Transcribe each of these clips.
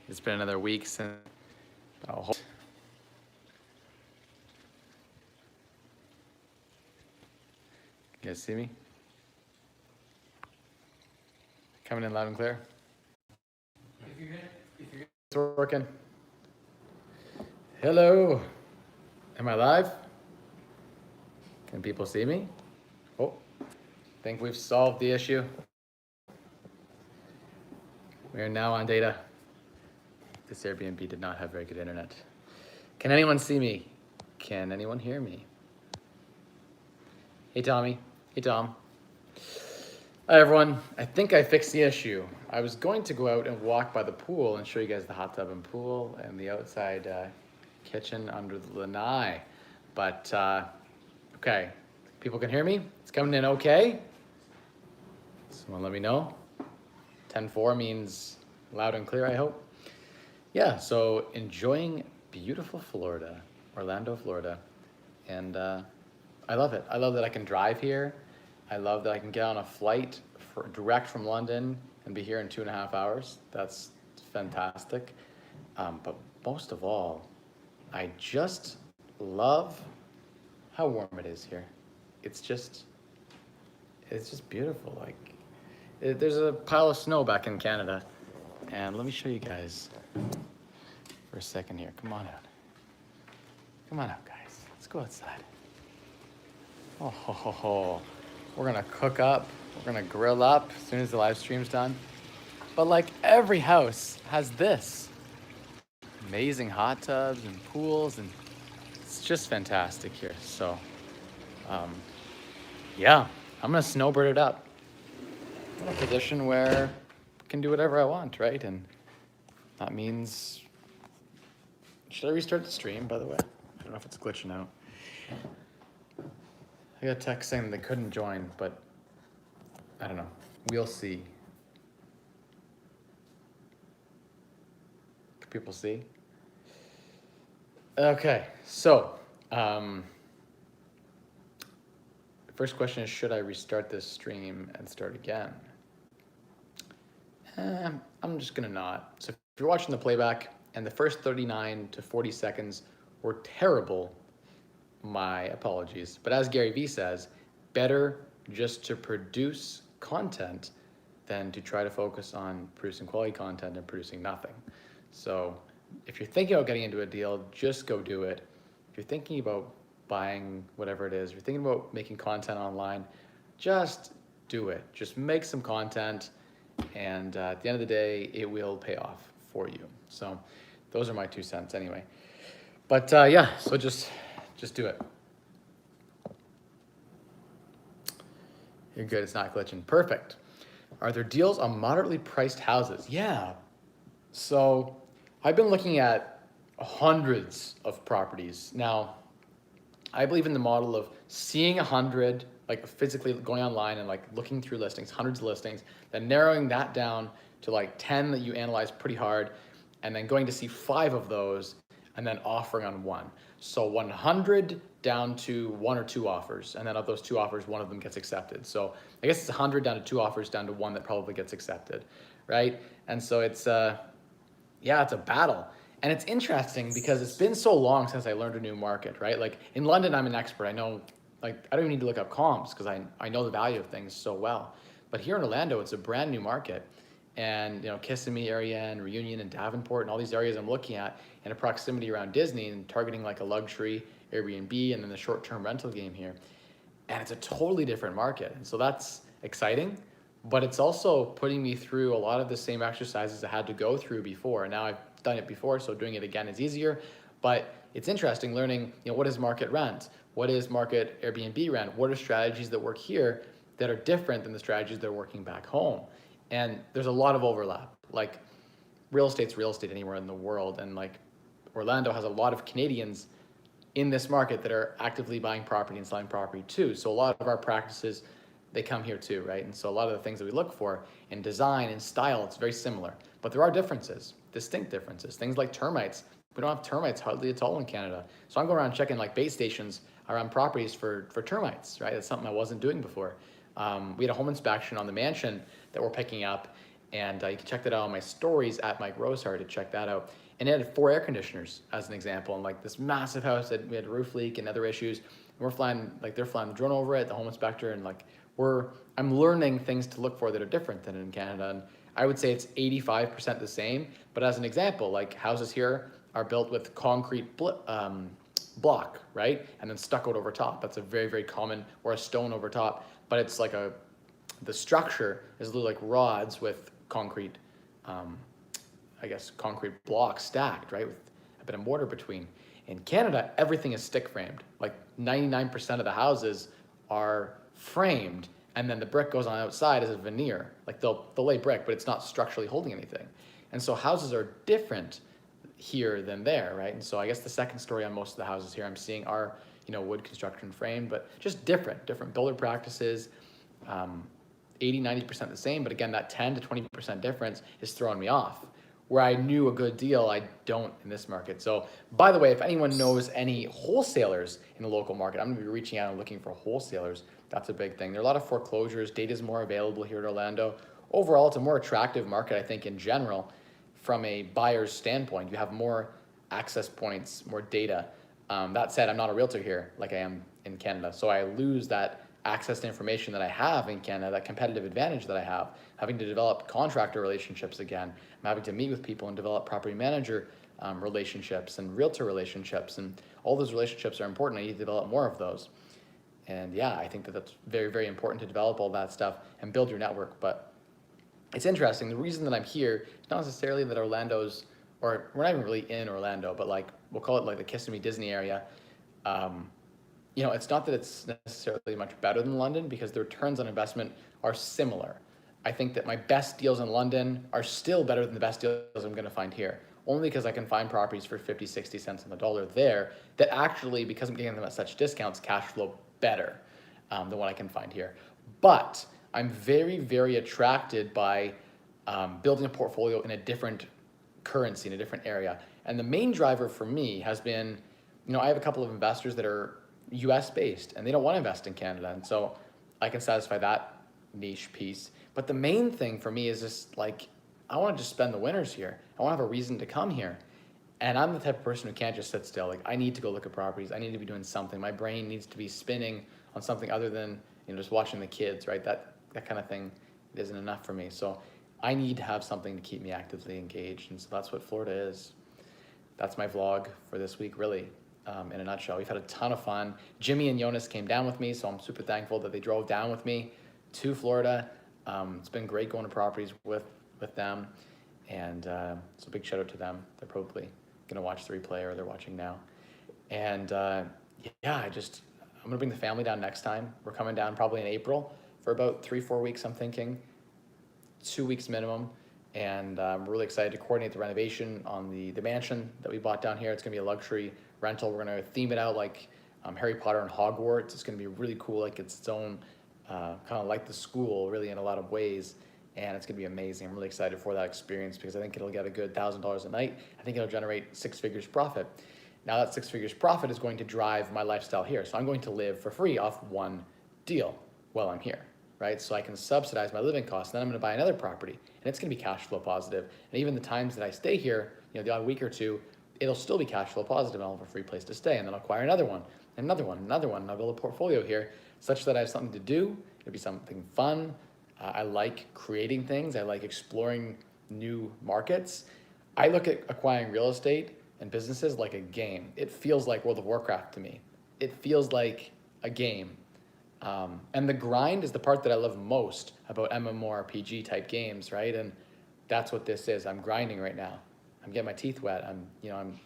It's been another week since. You guys see me? Coming in loud and clear? If it's working. Hello. Am I live? Can people see me? Oh, think we've solved the issue. We are now on data. This Airbnb did not have very good internet. Can anyone see me? Can anyone hear me? Hey, Tommy. Hey, Tom. Hi, everyone. I think I fixed the issue. I was going to go out and walk by the pool and show you guys the hot tub and pool and the outside kitchen under the lanai. But, okay. People can hear me? It's coming in okay? Someone let me know. 10-4 means loud and clear, I hope. Yeah, so enjoying beautiful Florida, Orlando, Florida. And I love it. I love that I can drive here. I love that I can get on a flight direct from London and be here in 2.5 hours. That's fantastic. But most of all, I just love how warm it is here. It's just beautiful. Like, there's a pile of snow back in Canada. And let me show you guys for a second here. Come on out. Come on out, guys. Let's go outside. Oh, ho, ho, ho. We're gonna cook up. We're gonna grill up as soon as the live stream's done. But like every house has this. Amazing hot tubs and pools, and it's just fantastic here. So, yeah, I'm gonna snowbird it up. I'm in a position where I can do whatever I want, right? And that means, should I restart the stream, by the way? I don't know if it's glitching out. I got a text saying they couldn't join, but I don't know. We'll see. Can people see? Okay, so the first question is, should I restart this stream and start again? I'm just gonna not. So if you're watching the playback and the first 39 to 40 seconds were terrible, my apologies. But as Gary Vee says, better just to produce content than to try to focus on producing quality content and producing nothing. So if you're thinking about getting into a deal, just go do it. If you're thinking about buying whatever it is, if you're thinking about making content online, just do it. Just make some content, and at the end of the day, it will pay off for you. So those are my 2 cents anyway. But yeah, so just do it. You're good, it's not glitching. Perfect. Are there deals on moderately priced houses? Yeah. So I've been looking at hundreds of properties. Now, I believe in the model of seeing 100, like physically going online and like looking through listings, hundreds of listings, then narrowing that down to like 10 that you analyze pretty hard, and then going to see 5 of those and then offering on one. So 100 down to 1 or 2 offers, and then of those 2 offers, one of them gets accepted. So I guess it's 100 down to 2 offers down to 1 that probably gets accepted, right? And so it's yeah, it's a battle. And it's interesting because it's been so long since I learned a new market, right? Like in London, I'm an expert. I know, like, I don't even need to look up comps because I know the value of things so well. But here in Orlando, it's a brand new market. And, you know, Kissimmee area and Reunion and Davenport and all these areas I'm looking at in a proximity around Disney and targeting like a luxury Airbnb and then the short-term rental game here. And it's a totally different market. And so that's exciting, but it's also putting me through a lot of the same exercises I had to go through before. And now I've done it before, so doing it again is easier. But it's interesting learning, you know, what is market rent? What is market Airbnb rent? What are strategies that work here that are different than the strategies that are working back home? And there's a lot of overlap. Like, real estate's real estate anywhere in the world. And like Orlando has a lot of Canadians in this market that are actively buying property and selling property too. So a lot of our practices, they come here too, right? And so a lot of the things that we look for in design and style, it's very similar. But there are differences, distinct differences. Things like termites. We don't have termites hardly at all in Canada. So I'm going around checking like bait stations around properties for termites, right? That's something I wasn't doing before. We had a home inspection on the mansion that we're picking up, And you can check that out on my stories at Mike Rosehart to check that out. And it had 4 air conditioners as an example, and like this massive house that we had a roof leak and other issues. And we're flying, like they're flying the drone over it, the home inspector, and like I'm learning things to look for that are different than in Canada. And I would say it's 85% the same. But as an example, like houses here are built with concrete block, right? And then stuccoed over top. That's a very, very common, or a stone over top. But it's like the structure is a little like rods with concrete, I guess, concrete blocks stacked, right? With a bit of mortar between. In Canada, everything is stick framed. Like 99% of the houses are framed, and then the brick goes on outside as a veneer. Like they'll lay brick, but it's not structurally holding anything. And so houses are different here than there, right? And so I guess the second story on most of the houses here I'm seeing are, wood construction frame, but just different builder practices. 80-90% the same, but again, that 10 to 20% difference is throwing me off. Where I knew a good deal, I don't in this market. So by the way, if anyone knows any wholesalers in the local market, I'm gonna be reaching out and looking for wholesalers. That's a big thing. There are a lot of foreclosures, data is more available here in Orlando. Overall, it's a more attractive market, I think, in general, from a buyer's standpoint. You have more access points, more data. That said, I'm not a realtor here like I am in Canada, so I lose that access to information that I have in Canada, that competitive advantage that I have, having to develop contractor relationships again. I'm having to meet with people and develop property manager relationships and realtor relationships, and all those relationships are important. I need to develop more of those. And yeah, I think that that's very, very important to develop all that stuff and build your network. But it's interesting. The reason that I'm here is not necessarily that Orlando's, or we're not even really in Orlando, but like we'll call it like the Kissimmee Disney area. It's not that it's necessarily much better than London, because the returns on investment are similar. I think that my best deals in London are still better than the best deals I'm going to find here, only because I can find properties for 50, 60 cents on the dollar there that actually, because I'm getting them at such discounts, cash flow better than what I can find here. But I'm very, very attracted by building a portfolio in a different currency, in a different area. And the main driver for me has been, I have a couple of investors that are US based and they don't want to invest in Canada. And so I can satisfy that niche piece. But the main thing for me is just like, I want to just spend the winters here. I want to have a reason to come here. And I'm the type of person who can't just sit still. Like I need to go look at properties. I need to be doing something. My brain needs to be spinning on something other than, just watching the kids, right? That kind of thing isn't enough for me. So I need to have something to keep me actively engaged. And so that's what Florida is. That's my vlog for this week, really. In a nutshell, we've had a ton of fun. Jimmy and Jonas came down with me, so I'm super thankful that they drove down with me to Florida. It's been great going to properties with them, and so a big shout out to them. They're probably gonna watch the replay, or they're watching now. And yeah, I'm gonna bring the family down next time. We're coming down probably in April for about 3-4 weeks, I'm thinking, 2 weeks minimum. And I'm really excited to coordinate the renovation on the mansion that we bought down here. It's gonna be a luxury rental. We're gonna theme it out like Harry Potter and Hogwarts. It's gonna be really cool, like it's its own, kind of like the school, really, in a lot of ways. And it's gonna be amazing. I'm really excited for that experience because I think it'll get a good $1,000 a night. I think it'll generate 6 figures profit. Now that 6 figures profit is going to drive my lifestyle here. So I'm going to live for free off one deal while I'm here, right? So I can subsidize my living costs. Then I'm gonna buy another property and it's gonna be cash flow positive. And even the times that I stay here, the odd week or two, it'll still be cash flow positive and I'll have a free place to stay. And then I'll acquire another one, another one, another one. And I'll build a portfolio here such that I have something to do. It'll be something fun. I like creating things. I like exploring new markets. I look at acquiring real estate and businesses like a game. It feels like World of Warcraft to me. It feels like a game. And the grind is the part that I love most about MMORPG type games, right? And that's what this is. I'm grinding right now. I'm getting my teeth wet. I'm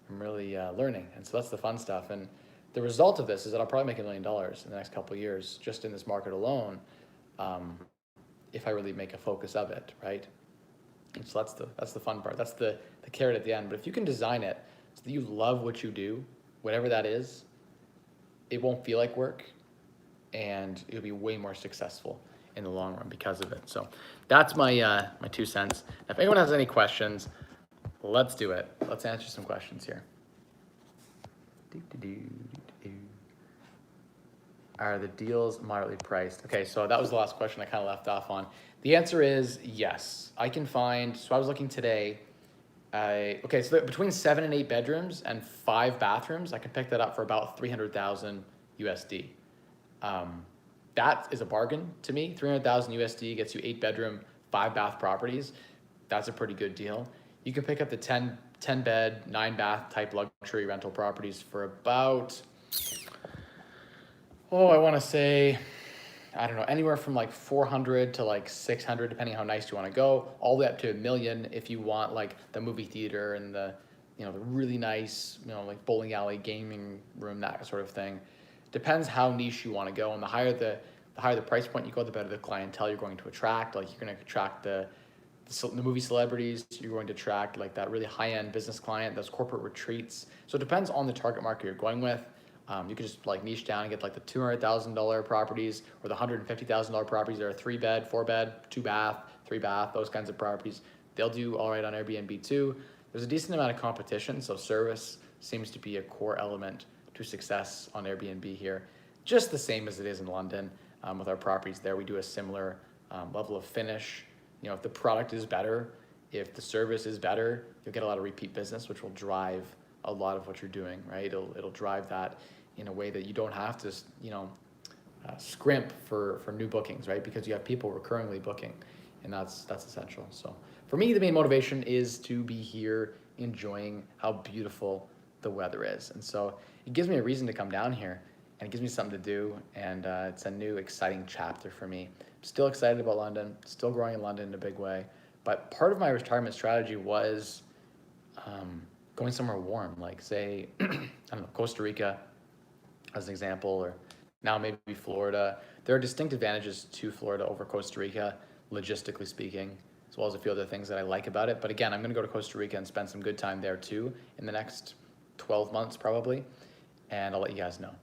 really learning. And so that's the fun stuff. And the result of this is that I'll probably make $1 million in the next couple of years just in this market alone, if I really make a focus of it, right? And so that's the fun part. That's the carrot at the end. But if you can design it so that you love what you do, whatever that is, it won't feel like work, and you'll be way more successful in the long run because of it. So that's my my 2 cents. Now, if anyone has any questions, let's do it. Let's answer some questions here. Are the deals moderately priced? Okay, so that was the last question I kind of left off on. The answer is yes. I can find, so I was looking today, okay, so between 7 and 8 bedrooms and 5 bathrooms, I can pick that up for about 300,000 USD. That is a bargain to me. 300,000 USD gets you 8 bedroom, 5 bath properties. That's a pretty good deal. You can pick up the 10 bed, 9 bath type luxury rental properties for about, I want to say, I don't know, anywhere from like 400 to like 600, depending how nice you want to go, all the way up to $1 million if you want like the movie theater and the really nice, like bowling alley, gaming room, that sort of thing. Depends how niche you want to go, and the higher the price point you go, the better the clientele you're going to attract. Like, you're going to attract the movie celebrities, you're going to attract like that really high-end business client, those corporate retreats. So it depends on the target market you're going with. You can just like niche down and get like the $200,000 properties or the $150,000 properties that are 3 bed, 4 bed, 2 bath, 3 bath, those kinds of properties. They'll do all right on Airbnb too. There's a decent amount of competition, so service seems to be a core element to success on Airbnb here, just the same as it is in London. With our properties there, we do a similar level of finish. If the product is better, if the service is better, you'll get a lot of repeat business, which will drive a lot of what you're doing, right? It'll drive that in a way that you don't have to, scrimp for new bookings, right? Because you have people recurringly booking, and that's essential. So for me, the main motivation is to be here enjoying how beautiful the weather is. And so it gives me a reason to come down here, and it gives me something to do, and it's a new exciting chapter for me. I'm still excited about London, still growing in London in a big way, but part of my retirement strategy was going somewhere warm, like say, I don't know, Costa Rica as an example, or now maybe Florida. There are distinct advantages to Florida over Costa Rica, logistically speaking, as well as a few other things that I like about it. But again, I'm gonna go to Costa Rica and spend some good time there too in the next 12 months probably, and I'll let you guys know.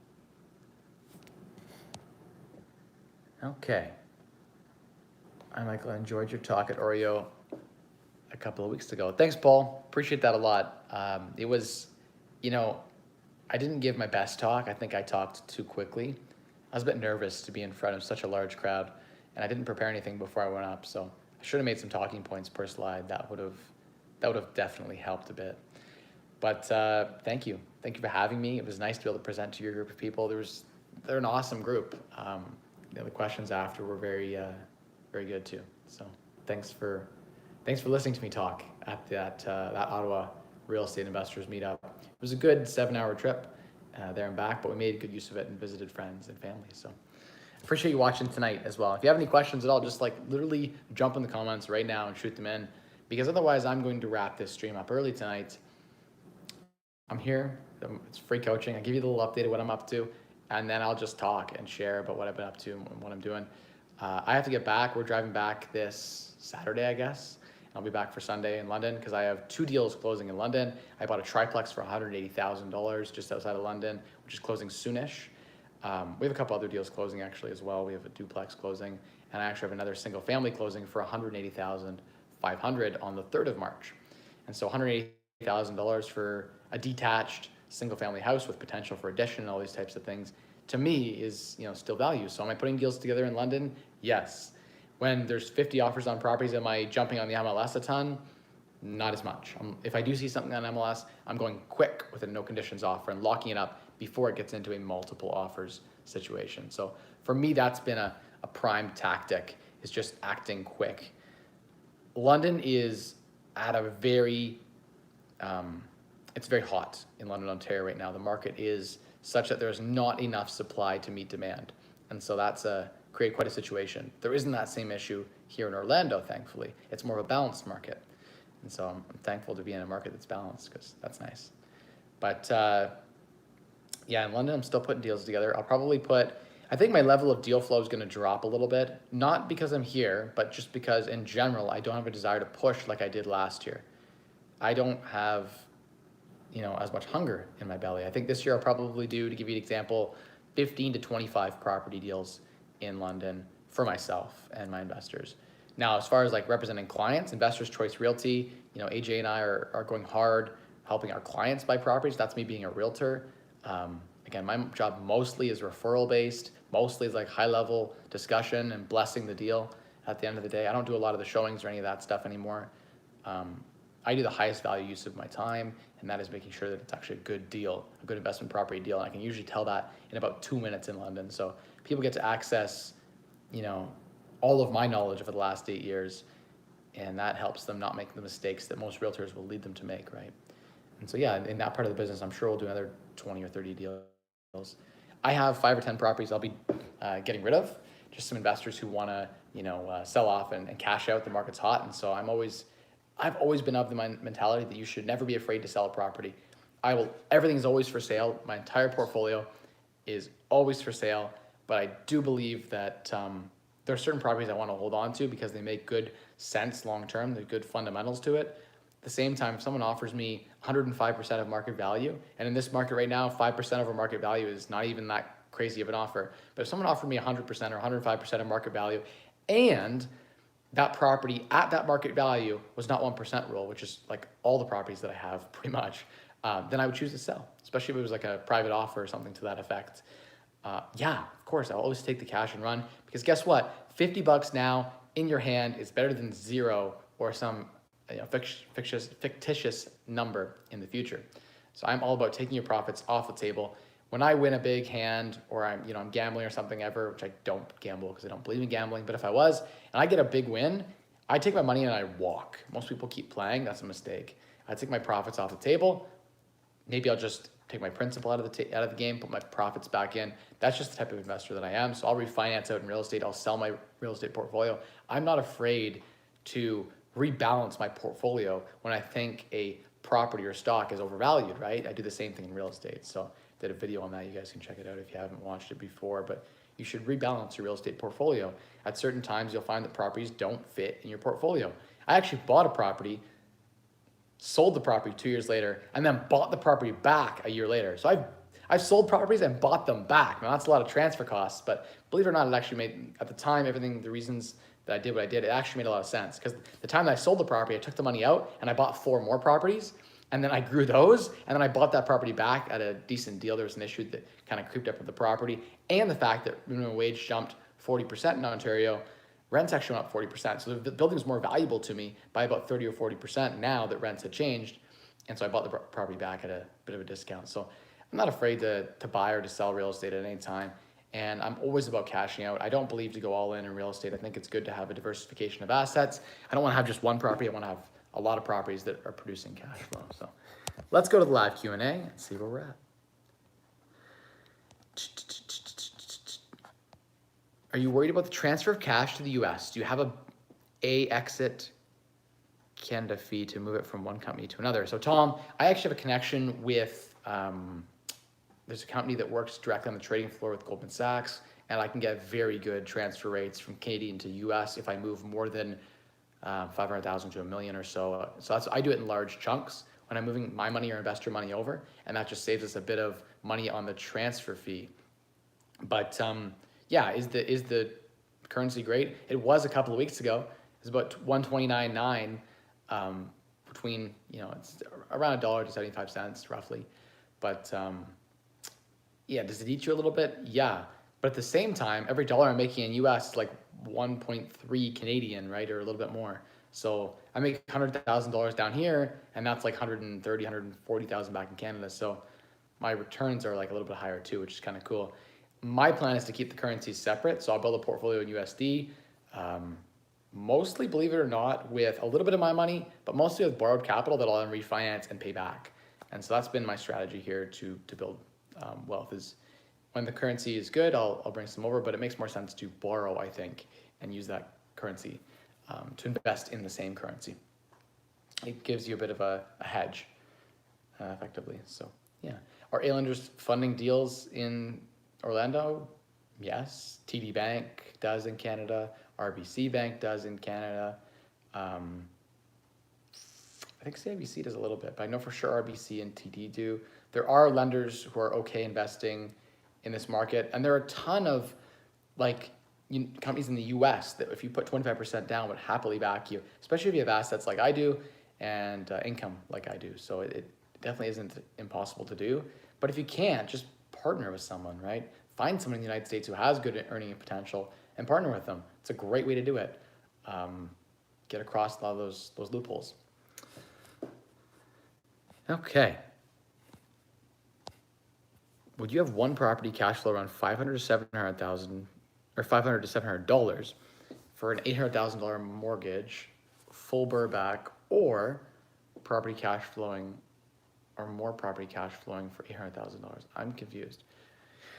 Okay. Hi, Michael, I enjoyed your talk at Oreo a couple of weeks ago. Thanks, Paul. Appreciate that a lot. It was, I didn't give my best talk. I think I talked too quickly. I was a bit nervous to be in front of such a large crowd, and I didn't prepare anything before I went up, so I should have made some talking points per slide. That would have definitely helped a bit. But thank you. Thank you for having me. It was nice to be able to present to your group of people. They're an awesome group. The questions after were very good too. So thanks for listening to me talk at that Ottawa Real Estate Investors Meetup. It was a good 7-hour trip there and back, but we made good use of it and visited friends and family. So appreciate you watching tonight as well. If you have any questions at all, just like literally jump in the comments right now and shoot them in, because otherwise I'm going to wrap this stream up early tonight. I'm here. It's free coaching. I give you a little update of what I'm up to, and then I'll just talk and share about what I've been up to and what I'm doing. I have to get back. We're driving back this Saturday, I guess. I'll be back for Sunday in London because I have 2 deals closing in London. I bought a triplex for $180,000 just outside of London, which is closing soonish. We have a couple other deals closing actually as well. We have a duplex closing, and I actually have another single family closing for $180,500 on the 3rd of March. And so $180,000 for a detached single family house with potential for addition and all these types of things, to me is still value. So am I putting deals together in London? Yes. When there's 50 offers on properties, am I jumping on the MLS a ton? Not as much. If I do see something on MLS, I'm going quick with a no conditions offer and locking it up before it gets into a multiple offers situation. So for me, that's been a prime tactic, is just acting quick. London is at a it's very hot in London, Ontario right now. The market is such that there's not enough supply to meet demand. And so that's create quite a situation. There isn't that same issue here in Orlando, thankfully. It's more of a balanced market. And so I'm thankful to be in a market that's balanced, because that's nice. But yeah, in London, I'm still putting deals together. I think my level of deal flow is going to drop a little bit, not because I'm here, but just because in general, I don't have a desire to push like I did last year. I don't have, as much hunger in my belly. I think this year I'll probably do, to give you an example, 15 to 25 property deals in London for myself and my investors. Now, as far as like representing clients, Investors Choice Realty, AJ and I are going hard helping our clients buy properties. That's me being a realtor. Again, my job mostly is referral based, mostly is like high level discussion and blessing the deal at the end of the day. I don't do a lot of the showings or any of that stuff anymore. I do the highest value use of my time, and that is making sure that it's actually a good deal, a good investment property deal. And I can usually tell that in about 2 minutes in London. So people get to access, you know, all of my knowledge over the last 8 years, and that helps them not make the mistakes that most realtors will lead them to make, right? And so yeah, in that part of the business, I'm sure we'll do another 20 or 30 deals. I have 5 or 10 properties I'll be getting rid of, just some investors who want to, sell off and cash out. The market's hot, and so I've always been of the mentality that you should never be afraid to sell a property. Everything is always for sale. My entire portfolio is always for sale, but I do believe that there are certain properties I want to hold on to because they make good sense long-term. They're good fundamentals to it. At the same time, if someone offers me 105% of market value, and in this market right now, 5% over market value is not even that crazy of an offer. But if someone offered me 100% or 105% of market value, and that property at that market value was not 1% rule, which is like all the properties that I have pretty much, then I would choose to sell, especially if it was like a private offer or something to that effect. Yeah, of course, I'll always take the cash and run, because guess what? $50 now in your hand is better than zero or some fictitious number in the future. So I'm all about taking your profits off the table. When I win a big hand, or I'm gambling or something ever, which I don't gamble because I don't believe in gambling, but if I was and I get a big win, I take my money and I walk. Most people keep playing. That's a mistake. I take my profits off the table. Maybe I'll just take my principal out of the game, put my profits back in. That's just the type of investor that I am. So I'll refinance out in real estate. I'll sell my real estate portfolio. I'm not afraid to rebalance my portfolio when I think a property or stock is overvalued, right? I do the same thing in real estate. So did a video on that. You guys can check it out if you haven't watched it before, but you should rebalance your real estate portfolio. At certain times, you'll find that properties don't fit in your portfolio. I actually bought a property, sold the property 2 years later, and then bought the property back a year later. So I've sold properties and bought them back. Now that's a lot of transfer costs, but believe it or not, it actually made, at the time, the reasons that I did what I did, it actually made a lot of sense, because the time that I sold the property, I took the money out and I bought 4 more properties, and then I grew those, and then I bought that property back at a decent deal. There was an issue that kind of creeped up with the property, and the fact that minimum wage jumped 40% in Ontario, rents actually went up 40%. So the building was more valuable to me by about 30 or 40% now that rents had changed. And so I bought the property back at a bit of a discount. So I'm not afraid to buy or to sell real estate at any time. And I'm always about cashing out. I don't believe to go all in real estate. I think it's good to have a diversification of assets. I don't want to have just one property. I want to have a lot of properties that are producing cash flow. So let's go to the live Q&A and see where we're at. Are you worried about the transfer of cash to the US? Do you have a exit Canada fee to move it from one company to another? So Tom, I actually have a connection with, there's a company that works directly on the trading floor with Goldman Sachs, and I can get very good transfer rates from Canadian to US if I move more than 500,000 to $1 million or so. So I do it in large chunks when I'm moving my money or investor money over, and that just saves us a bit of money on the transfer fee. But yeah, is the currency great? It was a couple of weeks ago. It was about 129.9, between, it's around $1 to 75 cents roughly. But yeah, does it eat you a little bit? Yeah. But at the same time, every dollar I'm making in US is like 1.3 Canadian, right? Or a little bit more. So I make $100,000 down here, and that's like 130, 140,000 back in Canada. So my returns are like a little bit higher too, which is kind of cool. My plan is to keep the currencies separate. So I'll build a portfolio in USD, mostly, believe it or not, with a little bit of my money, but mostly with borrowed capital that I'll then refinance and pay back. And so that's been my strategy here to build wealth. Is when the currency is good, I'll bring some over, but it makes more sense to borrow, I think, and use that currency to invest in the same currency. It gives you a bit of a hedge, effectively. So yeah. Are A-lenders funding deals in Orlando? Yes. TD Bank does in Canada. RBC Bank does in Canada. I think CIBC does a little bit, but I know for sure RBC and TD do. There are lenders who are okay investing in this market, and there are a ton of companies in the US that if you put 25% down would happily back you, especially if you have assets like I do and income like I do. So it definitely isn't impossible to do. But if you can't, just partner with someone, right? Find someone in the United States who has good earning potential and partner with them. It's a great way to do it. Get across a lot of those loopholes. Okay. Would you have one property cash flow around $500 to $700,000 or $500 to $700 for an $800,000 mortgage, full BRRRR back, or property cash flowing, or more property cash flowing for $800,000? I'm confused.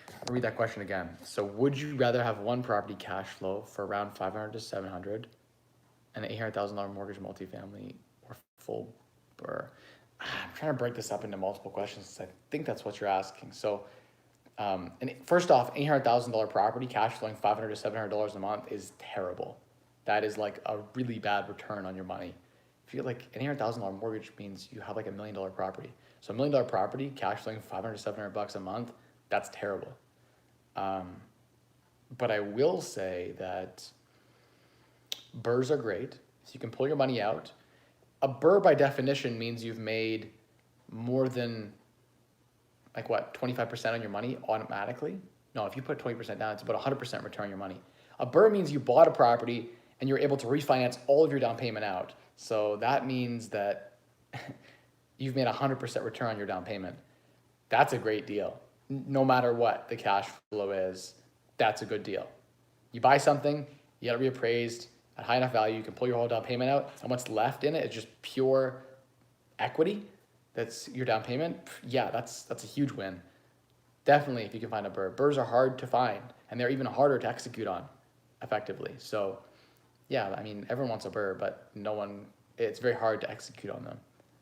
I'll read that question again. So would you rather have one property cash flow for around $500 to $700 and an $800,000 mortgage multifamily, or full BRRRR? I'm trying to break this up into multiple questions. I think that's what you're asking. So, and first off, $800,000 property cash flowing $500 to $700 a month is terrible. That is like a really bad return on your money. If you get like an $800,000 mortgage means you have like $1 million property. So $1 million property cash flowing $500 to $700 a month, that's terrible. But I will say that BRRRRs are great. So you can pull your money out. A BRRRR by definition means you've made more than like what, 25% on your money automatically? No, if you put 20% down, it's about 100% return on your money. A BRRRR means you bought a property and you're able to refinance all of your down payment out. So that means that you've made 100% return on your down payment. That's a great deal. No matter what the cash flow is, that's a good deal. You buy something, you get it reappraised at high enough value, you can pull your whole down payment out, and what's left in it is just pure equity. That's your down payment. Yeah, that's a huge win. Definitely, if you can find a BRRRR. BRRRRs are hard to find, and they're even harder to execute on effectively. So yeah, I mean, everyone wants a BRRRR, but it's very hard to execute on them.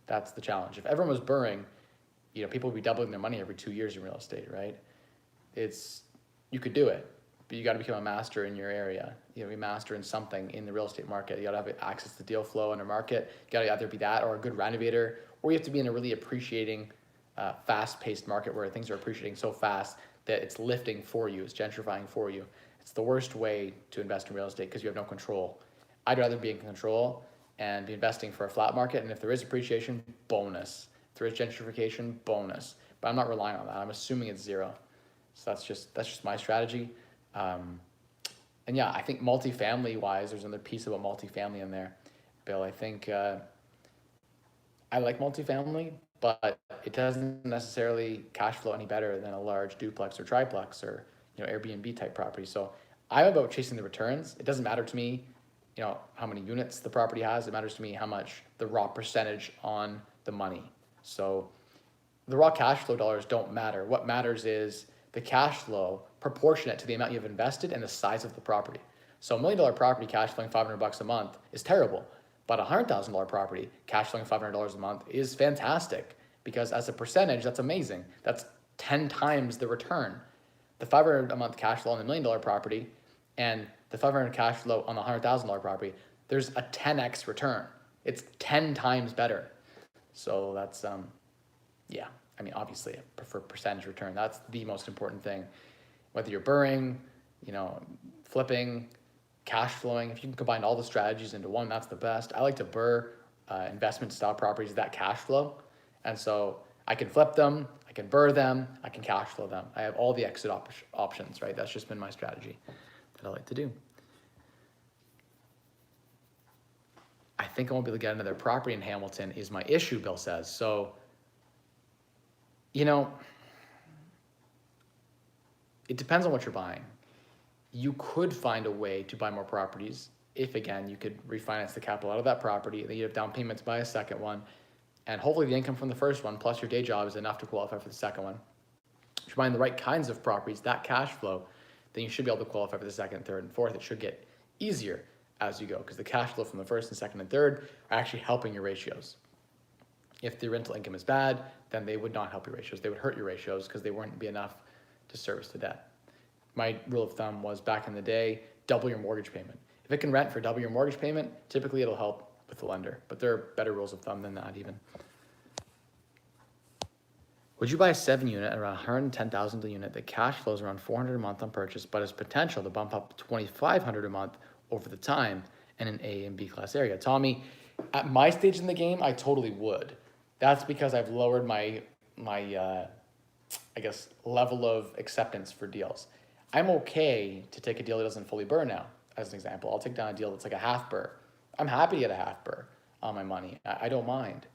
That's the challenge. If everyone was BRRRRing, people would be doubling their money every 2 years in real estate, right? You could do it, but you got to become a master in your area. Be a master in something in the real estate market. You got to have access to deal flow in a market. You got to either be that or a good renovator, or you have to be in a really appreciating, fast-paced market where things are appreciating so fast that it's lifting for you, it's gentrifying for you. It's the worst way to invest in real estate because you have no control. I'd rather be in control and be investing for a flat market, and if there is appreciation, bonus. If there is gentrification, bonus. But I'm not relying on that. I'm assuming it's zero. So that's just my strategy. And yeah, I think multifamily-wise, there's another piece about multifamily in there, Bill. I think I like multifamily, but it doesn't necessarily cash flow any better than a large duplex or triplex or Airbnb type property. So I'm about chasing the returns. It doesn't matter to me, how many units the property has. It matters to me how much the raw percentage on the money. So the raw cash flow dollars don't matter. What matters is the cash flow proportionate to the amount you've invested and the size of the property. So $1 million property cash flowing $500 a month is terrible, but a $100,000 property cash flowing $500 a month is fantastic because as a percentage, that's amazing. That's 10 times the return. The $500 a month cash flow on the $1 million property and the $500 cash flow on the $100,000 property, there's a 10x return. It's 10 times better. So that's, yeah, I mean, obviously I prefer percentage return. That's the most important thing. Whether you're BRRRRing, flipping, cash flowing, if you can combine all the strategies into one, that's the best. I like to BRRRR investment style properties that cash flow. And so I can flip them, I can BRRRR them, I can cash flow them. I have all the exit options, right? That's just been my strategy that I like to do. I think I won't be able to get another property in Hamilton is my issue, Bill says. So, it depends on what you're buying. You could find a way to buy more properties if, again, you could refinance the capital out of that property, then you have down payment to buy a second one, and hopefully the income from the first one plus your day job is enough to qualify for the second one. If you're buying the right kinds of properties, that cash flow, then you should be able to qualify for the second, third, and fourth. It should get easier as you go because the cash flow from the first and second and third are actually helping your ratios. If the rental income is bad, then they would not help your ratios. They would hurt your ratios because they wouldn't be enough to service the debt. My rule of thumb was back in the day, double your mortgage payment. If it can rent for double your mortgage payment, typically it'll help with the lender, but there are better rules of thumb than that even. Would you buy a 7-unit at around $110,000 a unit that cash flows around $400 a month on purchase, but has potential to bump up to $2,500 a month over the time in an A and B class area? Tommy, at my stage in the game, I totally would. That's because I've lowered my I guess, level of acceptance for deals. I'm okay to take a deal that doesn't fully BRRRR now, as an example. I'll take down a deal that's like a half BRRRR. I'm happy to get a half BRRRR on my money. I don't mind.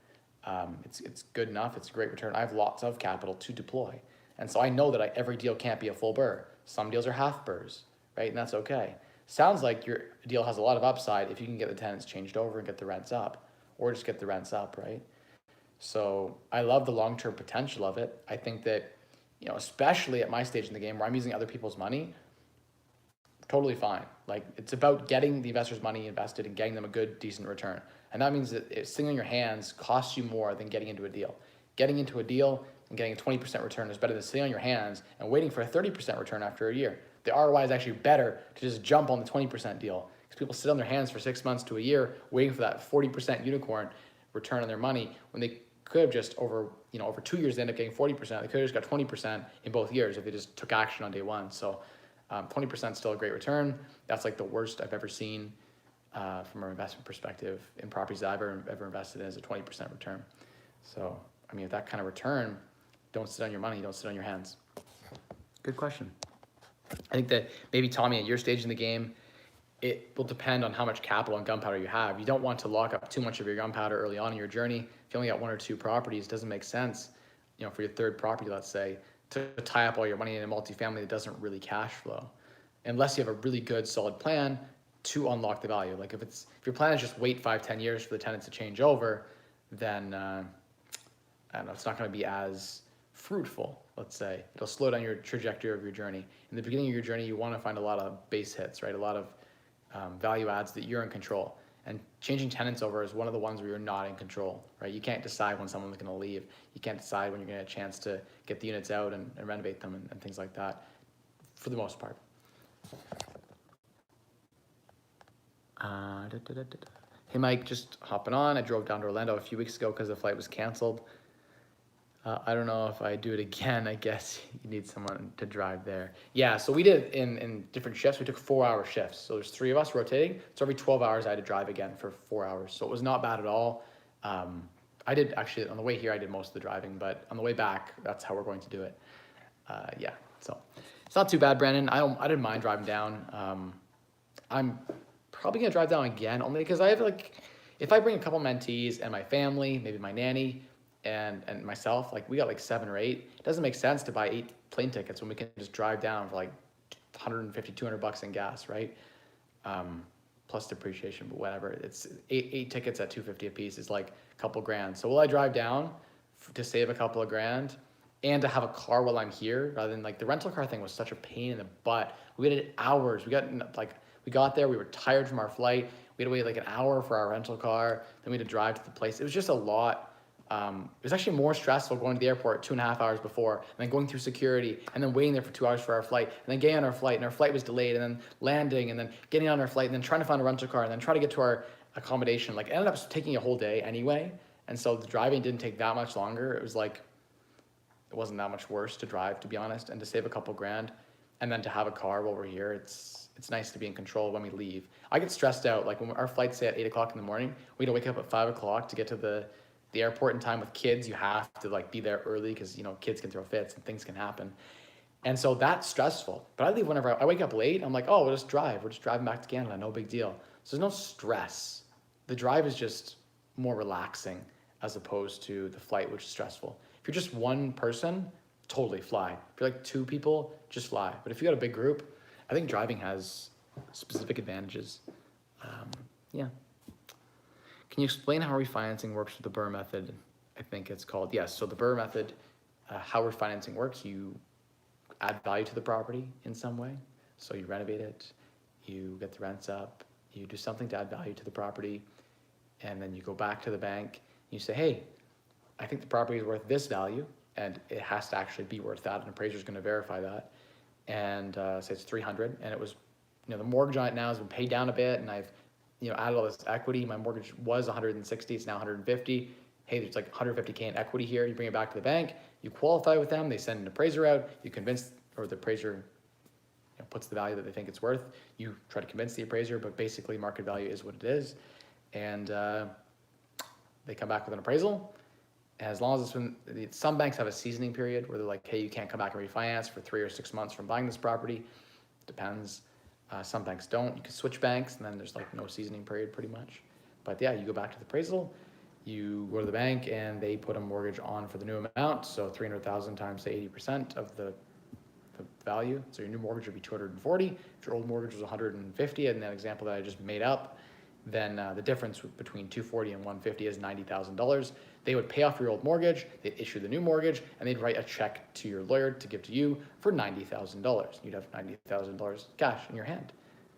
It's good enough. It's a great return. I have lots of capital to deploy. And so I know that every deal can't be a full BRRRR. Some deals are half BRRRRs, right? And that's okay. Sounds like your deal has a lot of upside if you can get the tenants changed over and get the rents up, or just get the rents up, right? So I love the long-term potential of it. I think that, especially at my stage in the game where I'm using other people's money, totally fine. Like, it's about getting the investor's money invested and getting them a good, decent return. And that means that sitting on your hands costs you more than getting into a deal. Getting into a deal and getting a 20% return is better than sitting on your hands and waiting for a 30% return after a year. The ROI is actually better to just jump on the 20% deal, because people sit on their hands for 6 months to a year waiting for that 40% unicorn return on their money when they could have just over 2 years they end up getting 40%. They could have just got 20% in both years if they just took action on day one. So 20% is still a great return. That's like the worst I've ever seen from an investment perspective in properties that I've ever invested in, is a 20% return. So, I mean, with that kind of return, don't sit on your money, don't sit on your hands. Good question. I think that maybe, Tommy, at your stage in the game, it will depend on how much capital and gunpowder you have. You don't want to lock up too much of your gunpowder early on in your journey. If you only got 1 or 2 properties, it doesn't make sense, for your third property, let's say, to tie up all your money in a multifamily that doesn't really cash flow, unless you have a really good, solid plan to unlock the value. Like if your plan is just wait 5-10 years for the tenants to change over, then I don't know, it's not going to be as fruitful. Let's say it'll slow down your trajectory of your journey. In the beginning of your journey, you want to find a lot of base hits, right? A lot of value adds that you're in control. And changing tenants over is one of the ones where you're not in control, right? You can't decide when someone's going to leave. You can't decide when you're going to get a chance to get the units out and renovate them and things like that, for the most part. Hey, Mike, just hopping on. I drove down to Orlando a few weeks ago because the flight was canceled. I don't know if I do it again. I guess you need someone to drive there. Yeah, so we did in different shifts. We took 4-hour shifts. So there's 3 of us rotating. So every 12 hours I had to drive again for 4 hours. So it was not bad at all. I did actually, on the way here, I did most of the driving, but on the way back, that's how we're going to do it. Yeah, so it's not too bad, Brandon. I didn't mind driving down. I'm probably gonna drive down again, only because I have if I bring a couple mentees and my family, maybe my nanny, and myself, we got 7 or 8. It doesn't make sense to buy 8 plane tickets when we can just drive down for 150, 200 bucks in gas, right? Plus depreciation, but whatever. It's 8 tickets at $250 a piece is a couple grand. So will I drive down to save a couple of grand and to have a car while I'm here, rather than the rental car thing was such a pain in the butt. We waited hours. We got there, we were tired from our flight. We had to wait an hour for our rental car. Then we had to drive to the place. It was just a lot. It was actually more stressful going to the airport 2.5 hours before, and then going through security, and then waiting there for 2 hours for our flight, and then getting on our flight, and our flight was delayed, and then landing, and then getting on our flight, and then trying to find a rental car, and then try to get to our accommodation. It ended up taking a whole day anyway, and so the driving didn't take that much longer. It was it wasn't that much worse to drive, to be honest, and to save a couple grand, and then to have a car while we're here. It's nice to be in control when we leave. I get stressed out, when our flights say at 8 o'clock in the morning, we don't wake up at 5 o'clock to get to the airport in time. With kids, you have to be there early because kids can throw fits and things can happen, and so that's stressful. But I leave whenever I wake up late. I'm like, oh, we'll just drive. We're just driving back to Canada, no big deal. So there's no stress. The drive is just more relaxing as opposed to the flight, which is stressful. If you're just one person, totally fly. If you're 2 people, just fly. But if you got a big group, I think driving has specific advantages. Yeah. Can you explain how refinancing works with the BRRRR method? I think it's called. Yes. So the BRRRR method, how refinancing works, you add value to the property in some way. So you renovate it, you get the rents up, you do something to add value to the property, and then you go back to the bank. You say, hey, I think the property is worth this value, and it has to actually be worth that. An appraiser is going to verify that. And say it's 300, and it was, the mortgage on it now has been paid down a bit, and I've, added all this equity. My mortgage was 160, it's now 150. Hey, there's 150K in equity here. You bring it back to the bank, you qualify with them, they send an appraiser out, you convince, or the appraiser puts the value that they think it's worth. You try to convince the appraiser, but basically market value is what it is. And they come back with an appraisal, as long as it's when some banks have a seasoning period where they're like, hey, you can't come back and refinance for 3 or 6 months from buying this property. Depends. Some banks don't. You can switch banks, and then there's like no seasoning period pretty much. But yeah, you go back to the appraisal, you go to the bank, and they put a mortgage on for the new amount. So 300,000 times say 80% of the value. So your new mortgage would be 240. If your old mortgage was 150, in that example that I just made up, then the difference between 240 and 150 is $90,000. They would pay off your old mortgage, they'd issue the new mortgage, and they'd write a check to your lawyer to give to you for $90,000. You'd have $90,000 cash in your hand.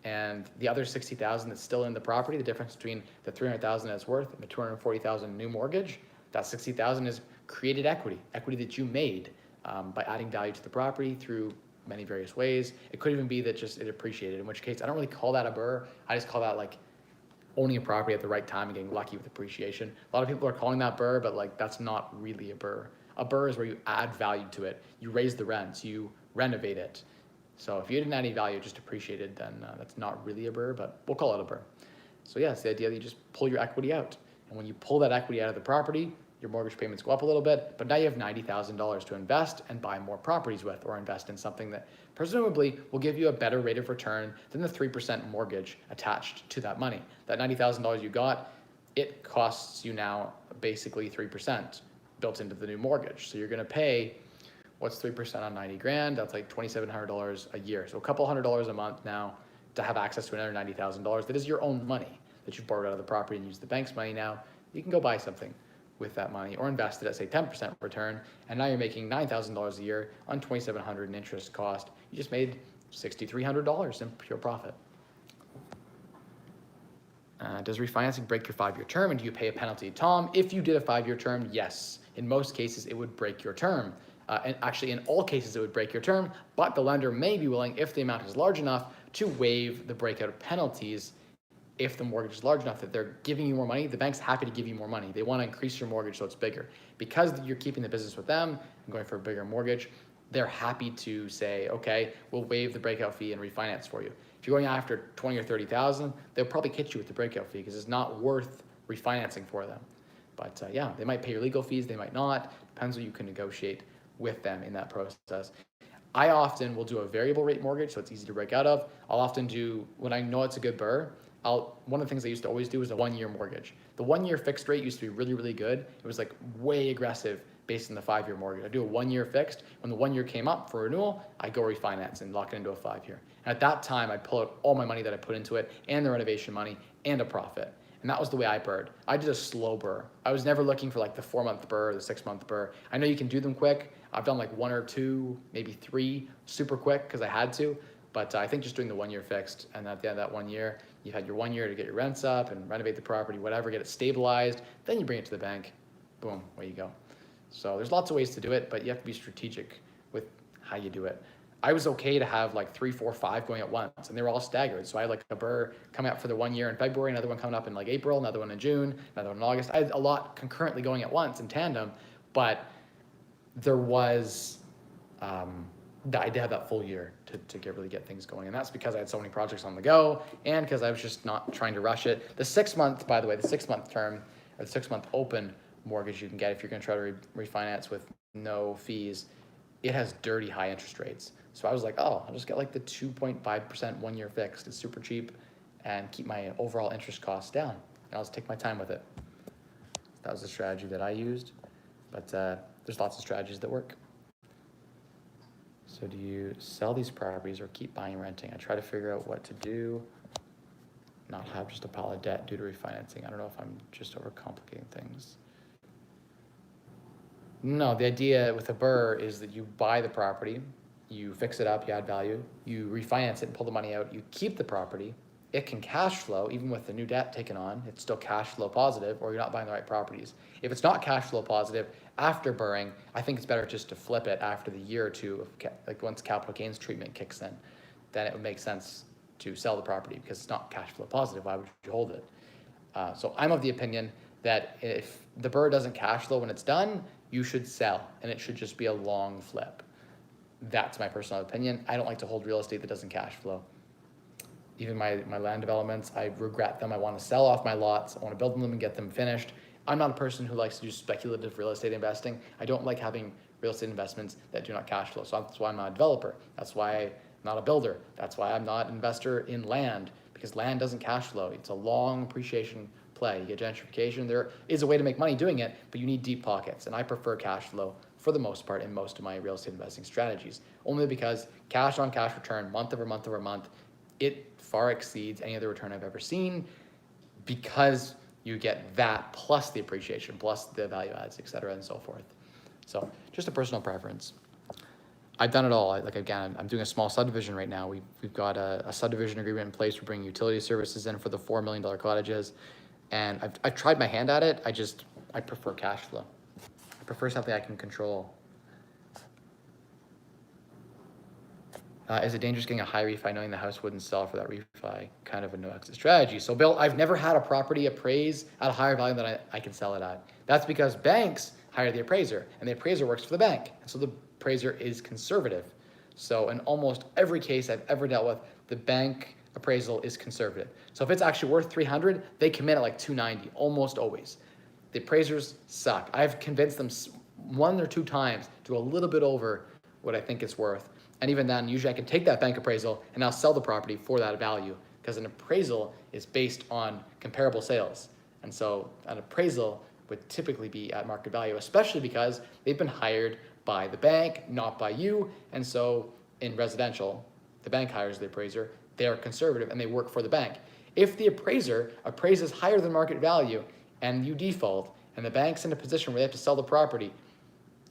And the other 60,000 that's still in the property, the difference between the 300,000 it's worth and the 240,000 new mortgage, that 60,000 is created equity that you made by adding value to the property through many various ways. It could even be that just it appreciated, in which case I don't really call that a BRRRR. I just call that like owning a property at the right time and getting lucky with appreciation. A lot of people are calling that BRRRR, but like that's not really a BRRRR. A BRRRR is where you add value to it. You raise the rents, you renovate it. So if you didn't add any value, just appreciated, then that's not really a BRRRR, but we'll call it a BRRRR. So yeah, it's the idea that you just pull your equity out. And when you pull that equity out of the property, your mortgage payments go up a little bit, but now you have $90,000 to invest and buy more properties with, or invest in something that presumably will give you a better rate of return than the 3% mortgage attached to that money. That $90,000 you got, it costs you now basically 3% built into the new mortgage. So you're gonna pay, what's 3% on 90 grand? That's like $2,700 a year. So a couple $100 a month now to have access to another $90,000. That is your own money that you've borrowed out of the property and use the bank's money now. You can go buy something with that money or invest it at say 10% return, and now you're making $9,000 a year on $2,700 in interest cost. You just made $6,300 in pure profit. Does refinancing break your 5-year term, and do you pay a penalty? Tom, if you did a 5-year term, yes. In most cases, it would break your term. And actually, in all cases, it would break your term, but the lender may be willing, if the amount is large enough, to waive the breakout penalties. If the mortgage is large enough that they're giving you more money, the bank's happy to give you more money. They want to increase your mortgage so it's bigger. Because you're keeping the business with them and going for a bigger mortgage, they're happy to say, okay, we'll waive the breakout fee and refinance for you. If you're going after 20 or 30,000, they'll probably hit you with the breakout fee because it's not worth refinancing for them. But yeah, they might pay your legal fees, they might not. Depends what you can negotiate with them in that process. I often will do a variable rate mortgage, so it's easy to break out of. I'll often do, when I know it's a good BRRRR, one of the things I used to always do was a 1-year mortgage. The 1-year fixed rate used to be really, really good. It was like way aggressive based on the 5-year mortgage. I do a 1-year fixed. When the 1 year came up for renewal, I go refinance and lock it into a 5-year. And at that time, I'd pull out all my money that I put into it and the renovation money and a profit. And that was the way I BRRRR'd. I did a slow BRRRR. I was never looking for like the 4-month BRRRR or the 6-month BRRRR. I know you can do them quick. I've done like 1 or 2, maybe 3 super quick because I had to. But I think just doing the 1-year fixed, and at the end of that 1 year, you've had your 1 year to get your rents up and renovate the property, whatever, get it stabilized. Then you bring it to the bank. Boom, away you go. So there's lots of ways to do it, but you have to be strategic with how you do it. I was okay to have like 3, 4, 5 going at once, and they were all staggered. So I had like a BRRRR coming up for the 1 year in February, another one coming up in like April, another one in June, another one in August. I had a lot concurrently going at once in tandem, but there was, I did have that full year to really get things going. And that's because I had so many projects on the go and because I was just not trying to rush it. The 6-month, by the way, the 6-month term or the 6-month open mortgage you can get if you're going to try to refinance with no fees, it has dirty high interest rates. So I was like, oh, I'll just get like the 2.5% 1-year fixed. It's super cheap and keep my overall interest costs down. And I'll just take my time with it. That was the strategy that I used, but there's lots of strategies that work. So do you sell these properties or keep buying and renting? I try to figure out what to do, not have just a pile of debt due to refinancing. I don't know if I'm just overcomplicating things. No, the idea with a BRRRR is that you buy the property, you fix it up, you add value, you refinance it and pull the money out, you keep the property. It can cash flow, even with the new debt taken on, it's still cash flow positive, or you're not buying the right properties. If it's not cash flow positive after BRRRRing, I think it's better just to flip it after the year or two, of like once capital gains treatment kicks in, then it would make sense to sell the property because it's not cash flow positive. Why would you hold it? So I'm of the opinion that if the BRRRR doesn't cash flow when it's done, you should sell, and it should just be a long flip. That's my personal opinion. I don't like to hold real estate that doesn't cash flow. Even my land developments, I regret them. I want to sell off my lots. I want to build them and get them finished. I'm not a person who likes to do speculative real estate investing. I don't like having real estate investments that do not cash flow. So that's why I'm not a developer. That's why I'm not a builder. That's why I'm not an investor in land, because land doesn't cash flow. It's a long appreciation play. You get gentrification. There is a way to make money doing it, but you need deep pockets. And I prefer cash flow for the most part in most of my real estate investing strategies, only because cash on cash return, month over month over month, it far exceeds any other return I've ever seen, because you get that plus the appreciation, plus the value adds, et cetera, and so forth. So just a personal preference. I've done it all. Again, I'm doing a small subdivision right now. We've got a subdivision agreement in place. We're bringing utility services in for the $4 million cottages. And I've tried my hand at it. I prefer cash flow. I prefer something I can control. Is it dangerous getting a high refi knowing the house wouldn't sell for that refi? Kind of a no exit strategy. So Bill, I've never had a property appraise at a higher value than I can sell it at. That's because banks hire the appraiser, and the appraiser works for the bank. And so the appraiser is conservative. So in almost every case I've ever dealt with, the bank appraisal is conservative. So if it's actually worth 300, they commit at like 290, almost always. The appraisers suck. I've convinced them 1 or 2 times to go a little bit over what I think it's worth. And even then, usually I can take that bank appraisal and I'll sell the property for that value, because an appraisal is based on comparable sales. And so an appraisal would typically be at market value, especially because they've been hired by the bank, not by you. And so in residential, the bank hires the appraiser, they're conservative and they work for the bank. If the appraiser appraises higher than market value and you default, and the bank's in a position where they have to sell the property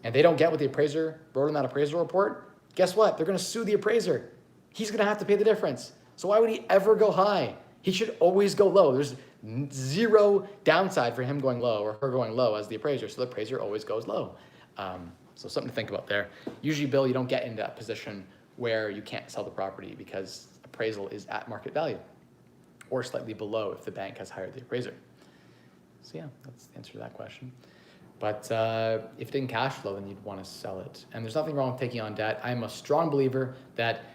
and they don't get what the appraiser wrote in that appraisal report, guess what? They're gonna sue the appraiser. He's gonna have to pay the difference. So why would he ever go high? He should always go low. There's zero downside for him going low or her going low as the appraiser. So the appraiser always goes low. So something to think about there. Usually, Bill, you don't get into that position where you can't sell the property because appraisal is at market value or slightly below if the bank has hired the appraiser. So yeah, that's the answer to that question. But if it didn't cash flow, then you'd want to sell it. And there's nothing wrong with taking on debt. I'm a strong believer that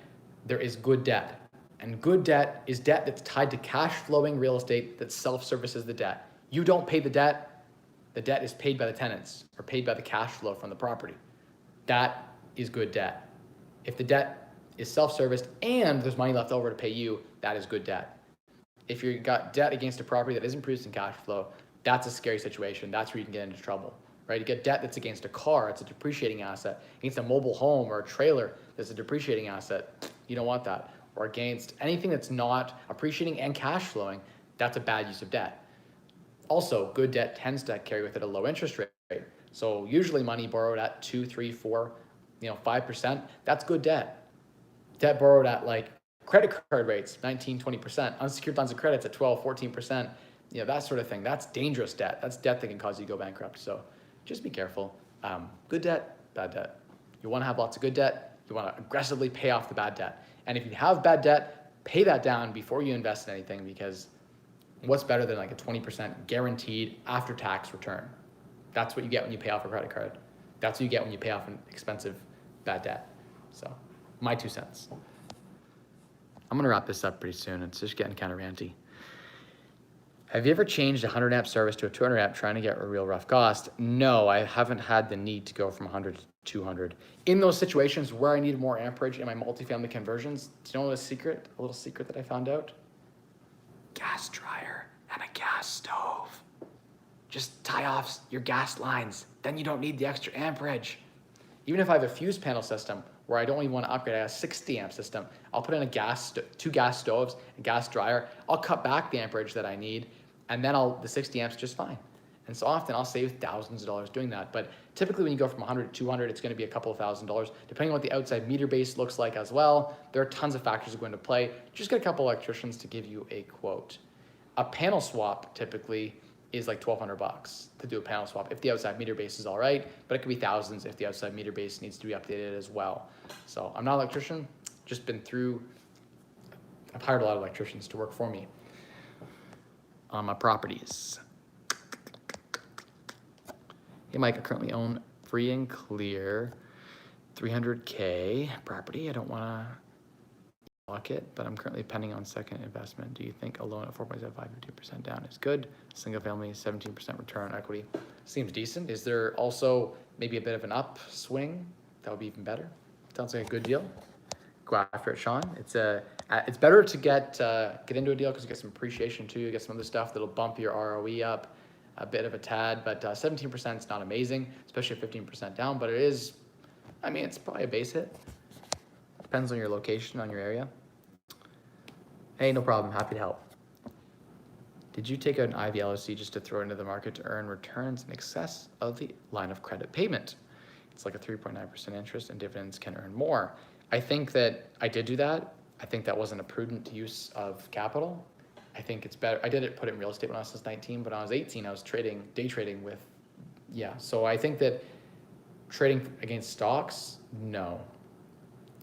there is good debt. And good debt is debt that's tied to cash flowing real estate that self-services the debt. You don't pay the debt is paid by the tenants or paid by the cash flow from the property. That is good debt. If the debt is self-serviced and there's money left over to pay you, that is good debt. If you've got debt against a property that isn't producing cash flow, that's a scary situation. That's where you can get into trouble, right? You get debt that's against a car, it's a depreciating asset. Against a mobile home or a trailer, that's a depreciating asset. You don't want that. Or against anything that's not appreciating and cash flowing, that's a bad use of debt. Also, good debt tends to carry with it a low interest rate. So usually money borrowed at 2, 3, 4, 5%, that's good debt. Debt borrowed at like credit card rates, 19, 20%, unsecured lines of credits at 12, 14%, that sort of thing. That's dangerous debt. That's debt that can cause you to go bankrupt. So just be careful. Good debt, bad debt. You want to have lots of good debt. You want to aggressively pay off the bad debt. And if you have bad debt, pay that down before you invest in anything, because what's better than like a 20% guaranteed after-tax return? That's what you get when you pay off a credit card. That's what you get when you pay off an expensive bad debt. So my 2 cents. I'm gonna wrap this up pretty soon. It's just getting kind of ranty. Have you ever changed a 100 amp service to a 200 amp trying to get a real rough cost? No, I haven't had the need to go from 100 to 200. In those situations where I need more amperage in my multifamily conversions, do you know a little secret that I found out? Gas dryer and a gas stove. Just tie off your gas lines. Then you don't need the extra amperage. Even if I have a fuse panel system where I don't even want to upgrade, I have a 60 amp system, I'll put in a 2 gas stoves, a gas dryer. I'll cut back the amperage that I need, and then the 60 amps just fine. And so often I'll save thousands of dollars doing that. But typically when you go from 100 to 200, it's going to be a couple of $1,000s, depending on what the outside meter base looks like as well. There are tons of factors that go into play. Just get a couple electricians to give you a quote. A panel swap typically is like $1,200 to do a panel swap if the outside meter base is all right, but it could be thousands if the outside meter base needs to be updated as well. So I'm not an electrician, just I've hired a lot of electricians to work for me on my properties. Hey Mike, I currently own free and clear 300K property. I don't want to lock it, but I'm currently pending on second investment. Do you think a loan at 4.75, 15% down is good? Single family, 17% return on equity. Seems decent. Is there also maybe a bit of an upswing? That would be even better. Sounds like a good deal. Go after it, Sean. It's better to get into a deal because you get some appreciation too. You get some other stuff that'll bump your ROE up a bit of a tad, but 17% is not amazing, especially 15% down, but it is, I mean, it's probably a base hit. Depends on your location, on your area. Hey, no problem, happy to help. Did you take out an IVLOC just to throw it into the market to earn returns in excess of the line of credit payment? It's like a 3.9% interest and dividends can earn more. I think that I did do that. I think that wasn't a prudent use of capital. I think it's better. I did it, put it in real estate when I was 19, but when I was 18, I was day trading with, yeah. So I think that trading against stocks, no.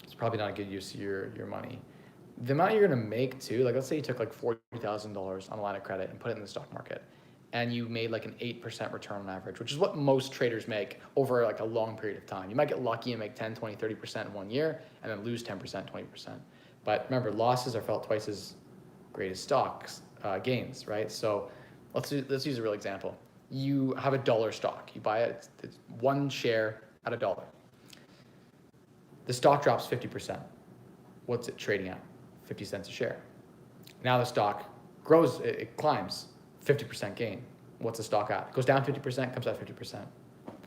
It's probably not a good use of your money. The amount you're gonna make too, like let's say you took like $40,000 on a line of credit and put it in the stock market and you made like an 8% return on average, which is what most traders make over like a long period of time. You might get lucky and make 10, 20, 30% in 1 year and then lose 10%, 20%. But remember, losses are felt twice as great as stocks gains, right? So let's use a real example. You have a dollar stock, you buy it, it's one share at $1. The stock drops 50%. What's it trading at? 50 cents a share. Now the stock grows, it climbs, 50% gain. What's the stock at? It goes down 50%, comes out 50%.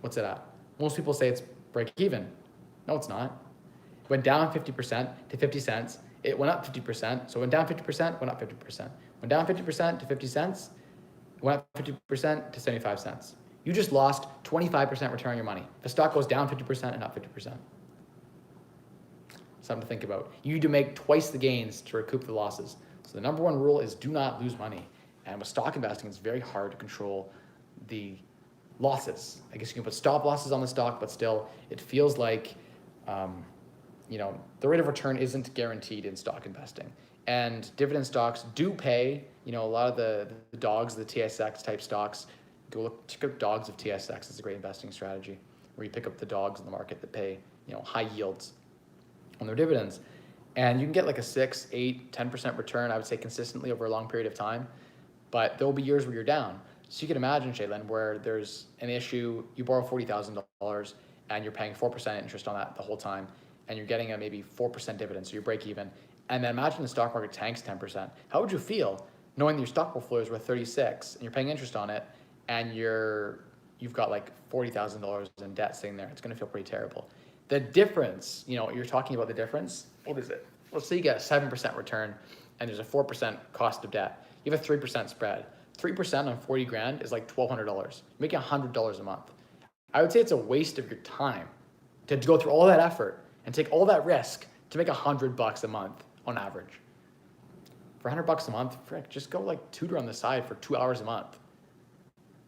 What's it at? Most people say it's break even. No, it's not. It went down 50% to 50 cents. It went up 50%. So it went down 50%, went up 50%. Went down 50% to 50 cents, went up 50% to 75 cents. You just lost 25% return on your money. The stock goes down 50% and up 50%. Something to think about. You need to make twice the gains to recoup the losses. So the number one rule is do not lose money. And with stock investing, it's very hard to control the losses. I guess you can put stop losses on the stock, but still it feels like, the rate of return isn't guaranteed in stock investing. And dividend stocks do pay, a lot of the dogs, the TSX type stocks, check out dogs of TSX. It's a great investing strategy where you pick up the dogs in the market that pay, high yields on their dividends. And you can get like a 6, 8, 10% return, I would say consistently over a long period of time. But there will be years where you're down. So you can imagine, Shaylin, where there's an issue, you borrow $40,000 and you're paying 4% interest on that the whole time, and you're getting a maybe 4% dividend, so you break even. And then imagine the stock market tanks 10%. How would you feel knowing that your stock portfolio is worth 36 and you're paying interest on it and you've got like $40,000 in debt sitting there? It's gonna feel pretty terrible. The difference, you're talking about the difference, what is it? Let's say you get a 7% return and there's a 4% cost of debt. You have a 3% spread. 3% on 40 grand is like $1,200. You're making $100 a month. I would say it's a waste of your time to go through all that effort and take all that risk to make $100 a month on average. For $100 a month, frick, just go like tutor on the side for 2 hours a month.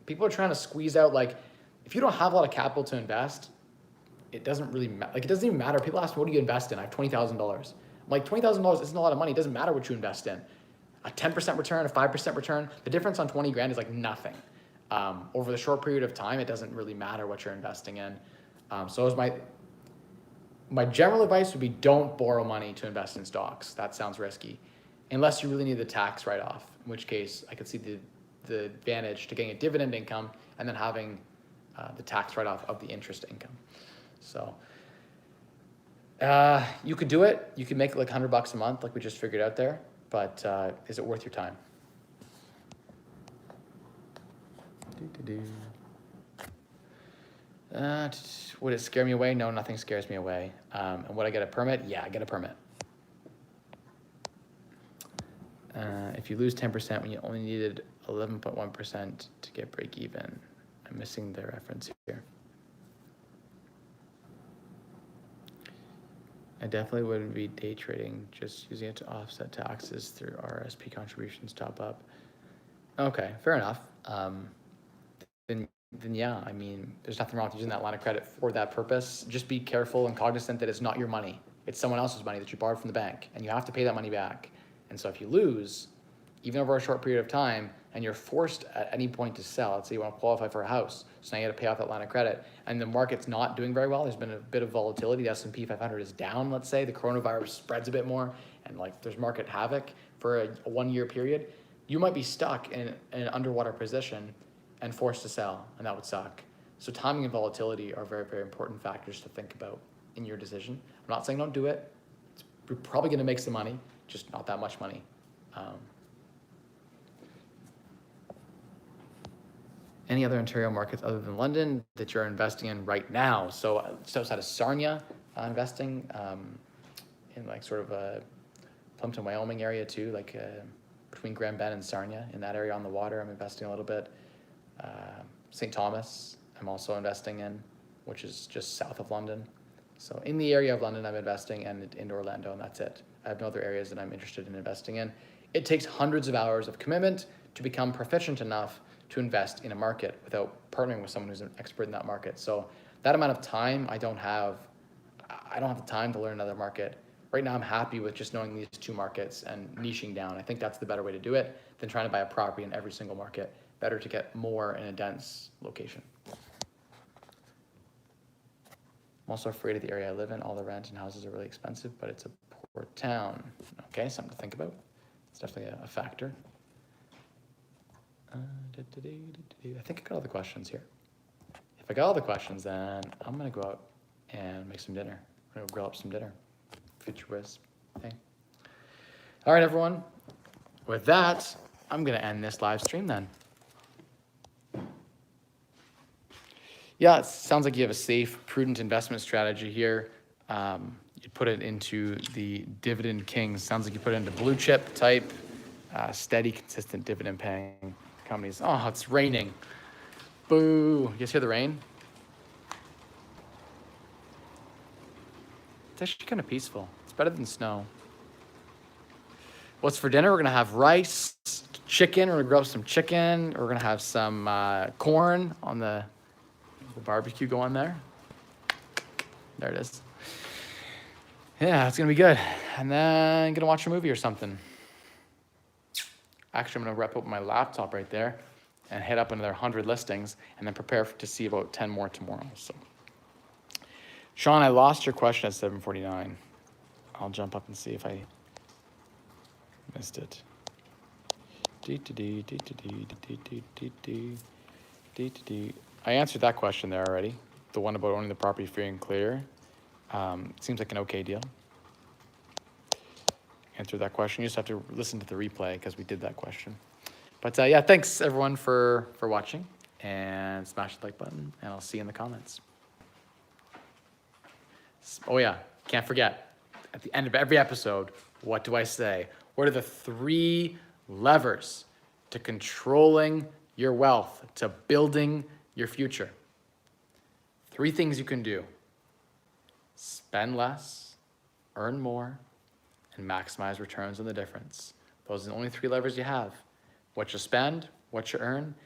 People are trying to squeeze out, like, if you don't have a lot of capital to invest, it doesn't really matter. Like, it doesn't even matter. People ask me, what do you invest in? I have $20,000. I'm like, $20,000 isn't a lot of money. It doesn't matter what you invest in. A 10% return, a 5% return, the difference on 20 grand is like nothing. Over the short period of time, it doesn't really matter what you're investing in. So as my general advice would be don't borrow money to invest in stocks. That sounds risky. Unless you really need the tax write-off, in which case I could see the advantage to getting a dividend income and then having the tax write-off of the interest income. So you could do it. You could make it like $100 a month like we just figured out there, but is it worth your time? Would it scare me away? No, nothing scares me away. And would I get a permit? Yeah, I get a permit. If you lose 10% when you only needed 11.1% to get break even, I'm missing the reference here. I definitely wouldn't be day trading, just using it to offset taxes through RSP contributions top up. Okay, fair enough. Then yeah, I mean, there's nothing wrong with using that line of credit for that purpose. Just be careful and cognizant that it's not your money. It's someone else's money that you borrowed from the bank, and you have to pay that money back. And so if you lose, even over a short period of time, and you're forced at any point to sell. Let's say you want to qualify for a house, so now you got to pay off that line of credit, and the market's not doing very well. There's been a bit of volatility. The S&P 500 is down, let's say. The coronavirus spreads a bit more, and like there's market havoc for a 1 year period. You might be stuck in an underwater position and forced to sell, and that would suck. So timing and volatility are very, very important factors to think about in your decision. I'm not saying don't do it. You're probably going to make some money, just not that much money. Any other Ontario markets other than London that you're investing in right now? So just outside of Sarnia, investing in like sort of a Plumpton, Wyoming area too, like between Grand Bend and Sarnia, in that area on the water, I'm investing a little bit. St. Thomas, I'm also investing in, which is just south of London. So in the area of London, I'm investing, and in Orlando, and that's it. I have no other areas that I'm interested in investing in. It takes hundreds of hours of commitment to become proficient enough to invest in a market without partnering with someone who's an expert in that market. So that amount of time, I don't have the time to learn another market. Right now, I'm happy with just knowing these two markets and niching down. I think that's the better way to do it than trying to buy a property in every single market. Better to get more in a dense location. I'm also afraid of the area I live in. All the rent and houses are really expensive, but it's a poor town. Okay, something to think about. It's definitely a factor. I think I got all the questions here. If I got all the questions, then I'm gonna go out and make some dinner. I'm gonna grill up some dinner. Future Wiz thing. All right, everyone. With that, I'm gonna end this live stream then. Yeah, it sounds like you have a safe, prudent investment strategy here. You put it into the dividend king. Sounds like you put it into blue chip type, steady, consistent dividend paying companies. Oh, it's raining. Boo. You guys hear the rain? It's actually kind of peaceful. It's better than snow. What's for dinner? We're going to have rice, chicken. We're going to grill up some chicken. We're going to have some corn on the barbecue going there. There it is. Yeah, it's going to be good. And then I'm going to watch a movie or something. Actually, I'm going to rep open my laptop right there and head up another 100 listings and then prepare to see about 10 more tomorrow. So, Sean, I lost your question at 7:49. I'll jump up and see if I missed it. I answered that question there already. The one about owning the property free and clear. Seems like an okay deal. Answered that question. You just have to listen to the replay because we did that question. But yeah, thanks everyone for watching, and smash the like button, and I'll see you in the comments. Oh yeah, can't forget, at the end of every episode, what do I say? What are the 3 levers to controlling your wealth, to building your future? 3 things you can do: spend less, earn more, and maximize returns on the difference. Those are the only 3 levers you have: what you spend, what you earn,